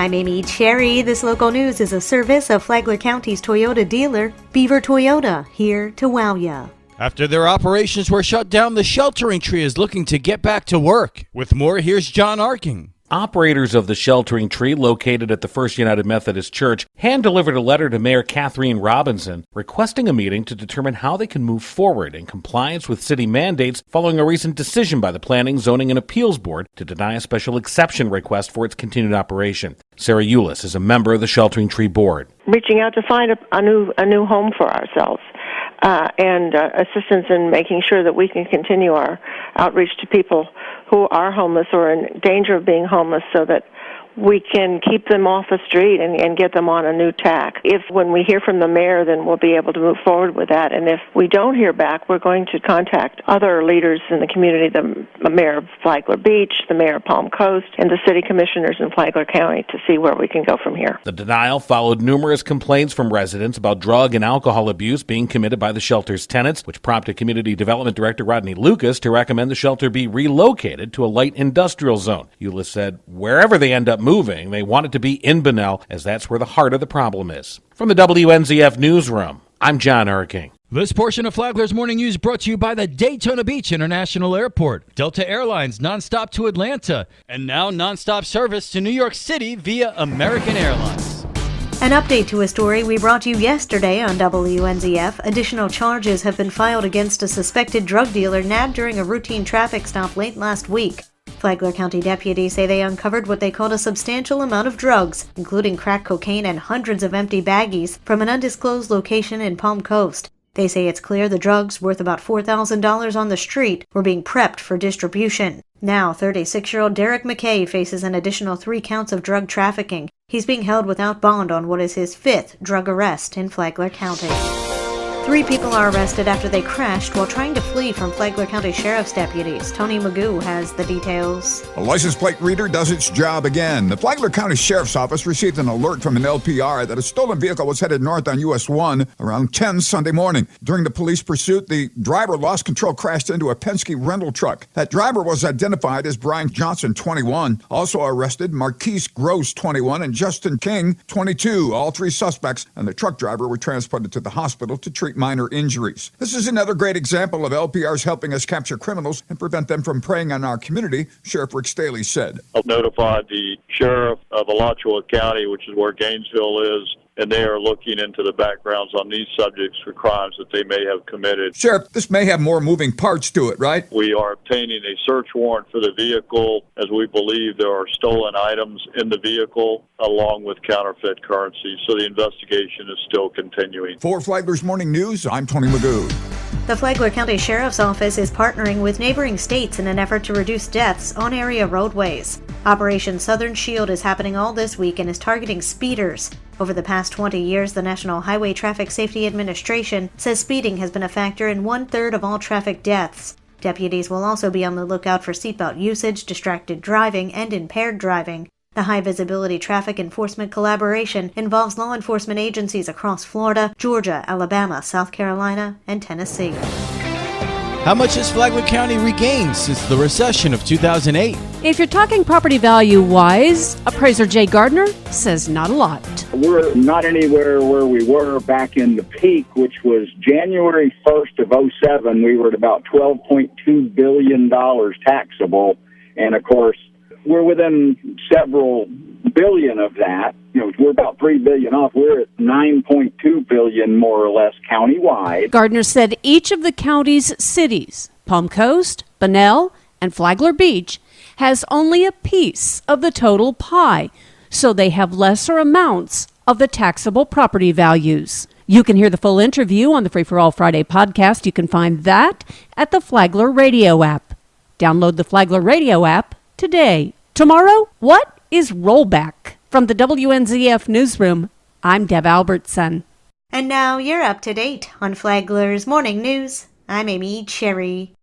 I'm Amy Cherry. This local news is a service of Flagler County's Toyota dealer, Beaver Toyota, here to wow ya. After their operations were shut down, the Sheltering Tree is looking to get back to work. With more, here's John Arking. Operators of the Sheltering Tree, located at the First United Methodist Church, hand-delivered a letter to Mayor Kathleen Robinson requesting a meeting to determine how they can move forward in compliance with city mandates following a recent decision by the Planning, Zoning, and Appeals Board to deny a special exception request for its continued operation. Sarah Eulis is a member of the Sheltering Tree Board. Reaching out to find a new home for ourselves and assistance in making sure that we can continue our outreach to people who are homeless or in danger of being homeless so that we can keep them off the street and get them on a new tack. If when we hear from the mayor, then we'll be able to move forward with that. And if we don't hear back, we're going to contact other leaders in the community, the mayor of Flagler Beach, the mayor of Palm Coast, and the city commissioners in Flagler County to see where we can go from here. The denial followed numerous complaints from residents about drug and alcohol abuse being committed by the shelter's tenants, which prompted Community Development Director Rodney Lucas to recommend the shelter be relocated to a light industrial zone. Eulis said wherever they end up moving, they want it to be in Bunnell, as that's where the heart of the problem is. From the WNZF Newsroom, I'm John Erking. This portion of Flagler's Morning News brought to you by the Daytona Beach International Airport, Delta Airlines nonstop to Atlanta, and now nonstop service to New York City via American Airlines. An update to a story we brought you yesterday on WNZF. Additional charges have been filed against a suspected drug dealer nabbed during a routine traffic stop late last week. Flagler County deputies say they uncovered what they called a substantial amount of drugs, including crack cocaine and hundreds of empty baggies, from an undisclosed location in Palm Coast. They say it's clear the drugs, worth about $4,000 on the street, were being prepped for distribution. Now, 36-year-old Derek McKay faces an additional 3 counts of drug trafficking. He's being held without bond on what is his 5th drug arrest in Flagler County. 3 people are arrested after they crashed while trying to flee from Flagler County Sheriff's deputies. Tony Magoo has the details. A license plate reader does its job again. The Flagler County Sheriff's Office received an alert from an LPR that a stolen vehicle was headed north on US 1 around 10 Sunday morning. During the police pursuit, the driver lost control, crashed into a Penske rental truck. That driver was identified as Brian Johnson, 21. Also arrested, Marquise Gross, 21, and Justin King, 22. All 3 suspects and the truck driver were transported to the hospital to treat minor injuries. This is another great example of LPRs helping us capture criminals and prevent them from preying on our community, Sheriff Rick Staley said. I've notified the sheriff of Alachua County, which is where Gainesville is, and they are looking into the backgrounds on these subjects for crimes that they may have committed. Sheriff, this may have more moving parts to it, right? We are obtaining a search warrant for the vehicle as we believe there are stolen items in the vehicle along with counterfeit currency. So the investigation is still continuing. For Flagler's Morning News, I'm Tony Magoo. The Flagler County Sheriff's Office is partnering with neighboring states in an effort to reduce deaths on area roadways. Operation Southern Shield is happening all this week and is targeting speeders. Over the past 20 years, the National Highway Traffic Safety Administration says speeding has been a factor in 1/3 of all traffic deaths. Deputies will also be on the lookout for seatbelt usage, distracted driving, and impaired driving. The high-visibility traffic enforcement collaboration involves law enforcement agencies across Florida, Georgia, Alabama, South Carolina, and Tennessee. How much has Flagler County regained since the recession of 2008? If you're talking property value-wise, appraiser Jay Gardner says not a lot. We're not anywhere where we were back in the peak, which was January 1st of 2007. We were at about $12.2 billion taxable. And, of course, we're within several billion of that. We're about $3 billion off. We're at $9.2 billion, more or less, countywide. Gardner said each of the county's cities, Palm Coast, Bunnell, and Flagler Beach, has only a piece of the total pie, so they have lesser amounts of the taxable property values. You can hear the full interview on the Free for All Friday podcast. You can find that at the Flagler Radio app. Download the Flagler Radio app today. Tomorrow, what is rollback? From the WNZF Newsroom, I'm Deb Albertson. And now you're up to date on Flagler's Morning News. I'm Amy Cherry.